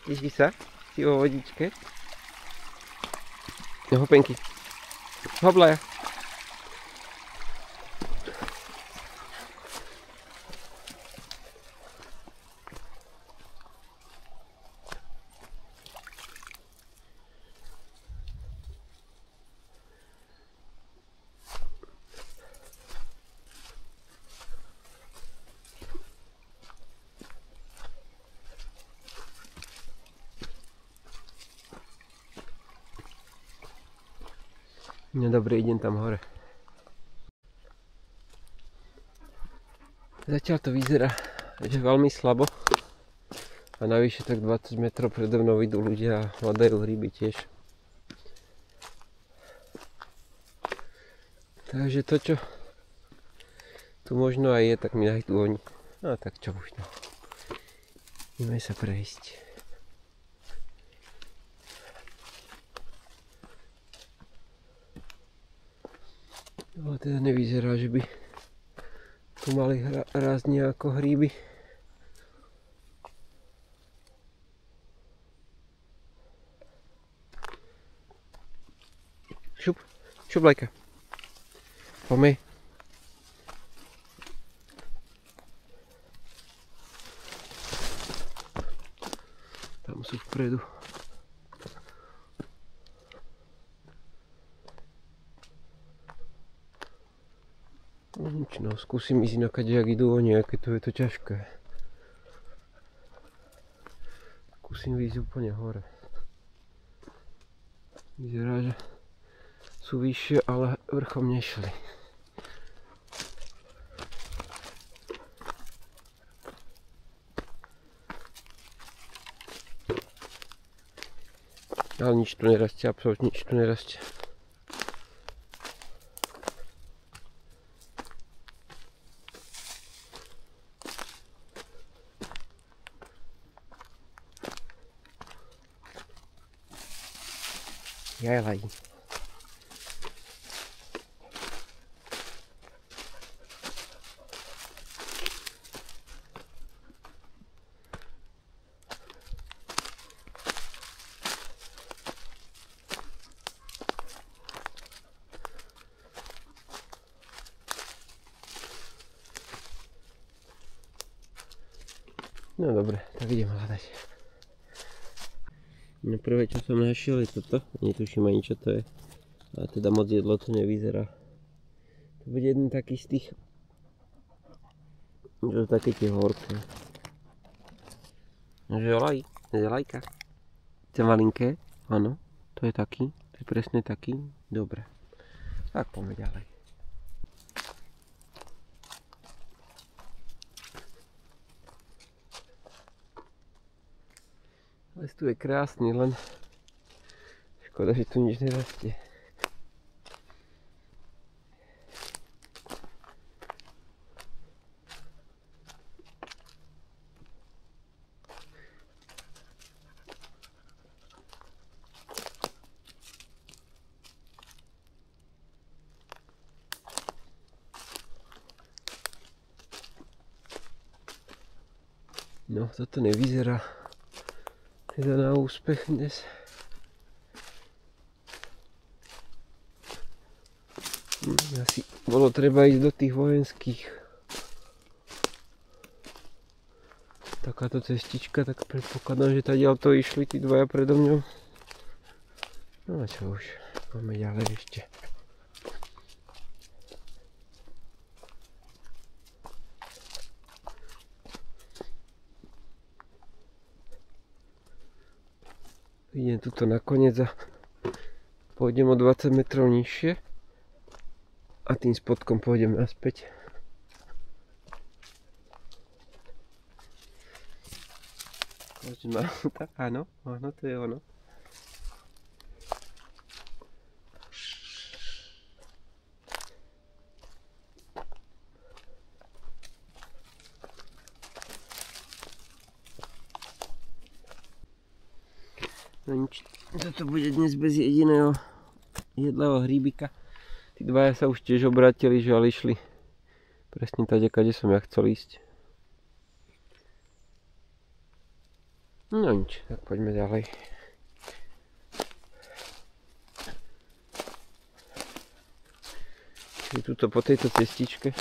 Díš sa? Si vo vodičke? No hopenky. Hoblaja. No dobre, idem tam hore. Zatiaľ to vyzerá, že veľmi slabo. A navyše tak 20 metrov predo mnou idú ľudia a hľadajú ryby tiež. Takže to, čo tu možno aj je, tak mi nájdú oni. No tak čo už no. Ideme sa prejsť. Ale teda nevyzerá, že by tu mali rásť nejako hríby. Šuplajka. Poďme. Tam sú vpredu. No, skúsim ísť inakade, jak idú oni, aké tu je to ťažké. Skúsim ísť úplne hore. Vyzerá, že sú vyššie, ale vrchom nešli. Ale nič tu nerastie, absolútne nič tu nerastie. Jajlaj. No dobre, tak idem hľadať. No prvé, čo som našiel, je toto. Netuším ani čo to je. A teda moc jedlo to nevyzerá. To bude jeden taký z tých... Že také tie horké. Želaj, želajka. To malinké, áno. To je taký, to je presne taký. Dobre. Tak poďme ďalej. Les tu je krásny, len škoda, že tu nič nerastie. No, toto nevyzerá teda na úspech dnes. Asi bolo treba ísť do tých vojenských. Takáto cestička, tak predpokladám, že tadiaľ to išli tí dvaja predo mňou. No a čo už, máme ďalej ešte. Idem tuto nakoniec a pôjdem o 20 metrov nižšie a tým spodkom pôjdem naspäť. Áno, áno, to je ono. No nič, toto bude dnes bez jediného jedlého hríbika. Tí dvaja sa už tiež obrátili, že ale išli presne tady, kde som ja chcel ísť. No nič, tak poďme ďalej. Čiže tuto po tejto cestičke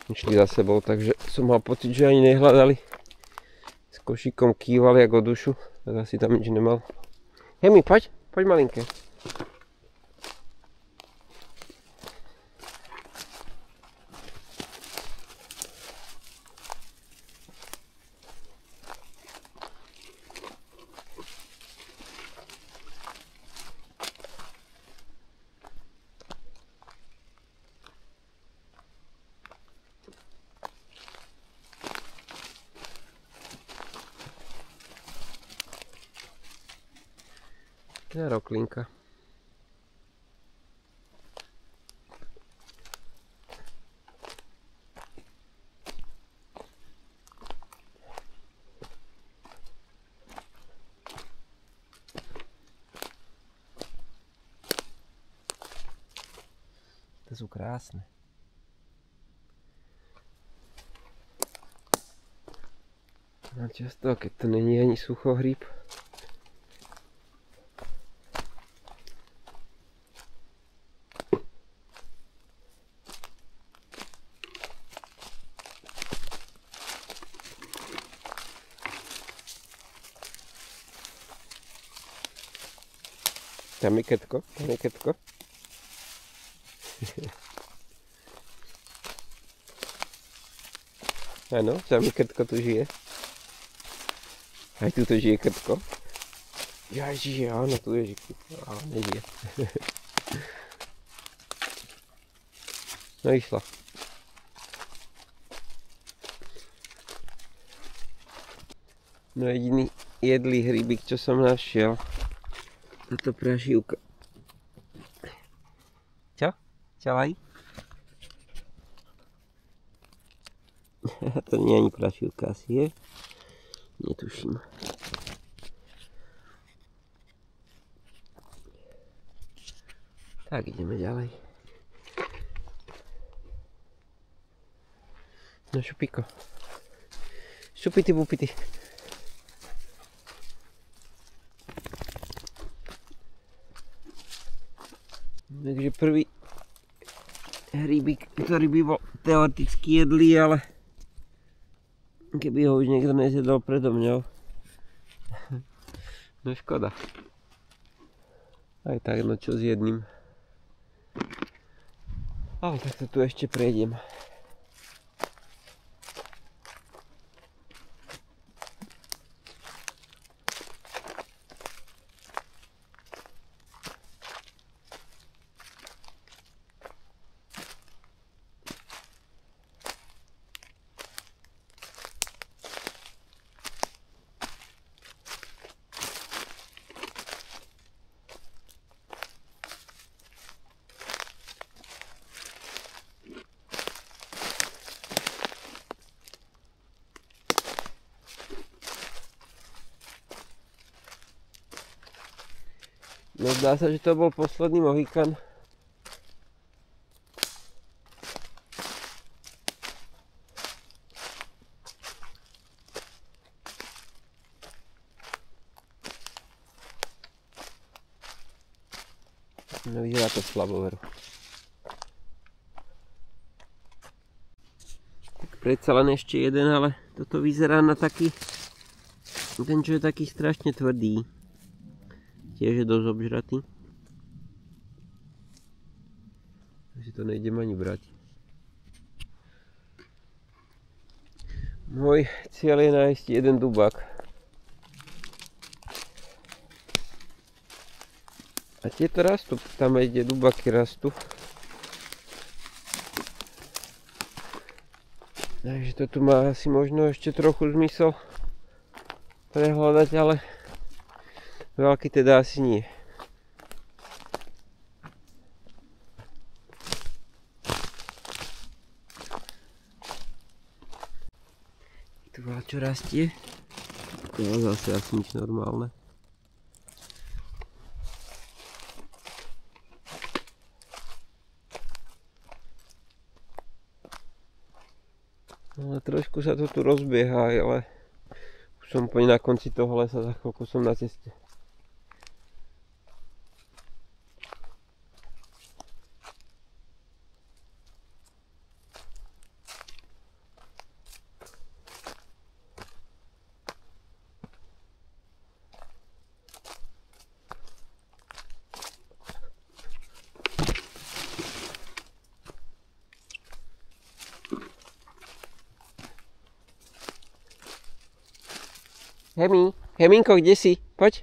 išli za sebou, takže som mal pocit, že ani nehľadali. S košíkom kývali ako dušu, tak asi tam nič nemal. Hemi, poď malinké. Ja roklinka. To sú krásne. No často, keď to není ani suchohríb. Tam je ketko. Áno, sami ketko tu žije. Aj tu to žije ketko. Ja žije, áno, tu je žije. Ale nežije. No išla. No jediný jedlý hríbik, čo som našiel. Táto prašivka. Čo? Čavaj? To nie je ani prašivka, asi je? Netuším. Tak ideme ďalej. No šupiko. Šupity bupity. Takže prvý hríbik, ktorý by bol teoreticky jedlý, ale keby ho už niekto nezjedol predo mňou. No škoda. Aj tak, no čo s jedným. Ale tak to tu ešte prejdem. No zdá sa, že to bol posledný mohikán. No vyzerá to slabo, veru. Tak predsa len ešte jeden, ale toto vyzerá na taký, ten čo je taký strašne tvrdý. Tiež je dosť obžratý. Takže to nejdem ani brať. Môj cieľ je nájsť jeden dubák. A tieto rastú, tam aj kde dubáky rastú. Takže to tu má asi možno ešte trochu zmysel prehľadať, ale veľký teda asi nie. Tu veľa čo rastie. To je zase asi nič normálne. Ale trošku sa to tu rozbieha, ale už som úplne na konci toho lesa, za chvíľku som na ceste. Heminko, kde si? Poď.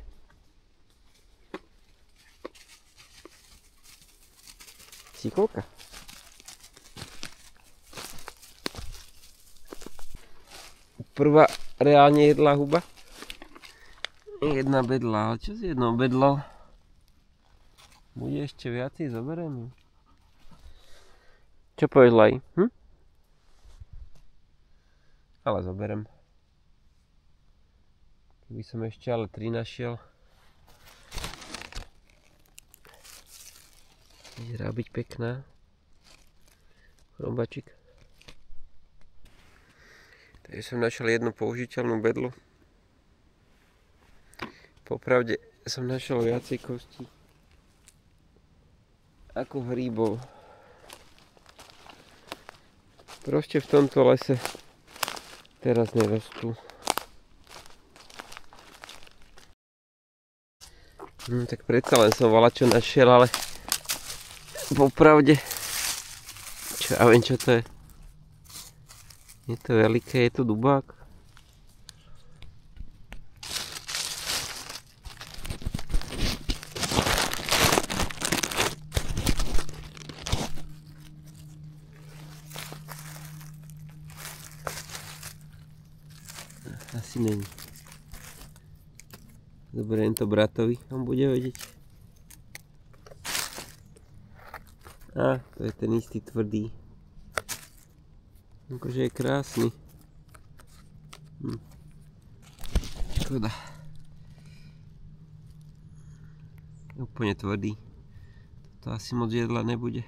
Cikolka. Prvá reálne jedlá huba. Jedna bedla, ale čo si jednou bedlo? Bude ešte viacej, zoberiem. Čo povieš, Laj? Ale zoberiem. Keby som ešte ale 3 našiel. Vyzerá byť pekná. Chrobačik. Takže som našiel jednu použiteľnú bedlu. Popravde som našiel viacej kostí ako hríbov. Proste v tomto lese teraz nerastú. Tak predsa len som voľačo našiel, ale popravde, čo ja viem, čo to je. Je to veľké, je to dubák. Asi není. Zoberiem to bratovi, on bude vedieť. To je ten istý tvrdý. Akože je krásny. Škoda. Úplne tvrdý. To asi moc jedla nebude.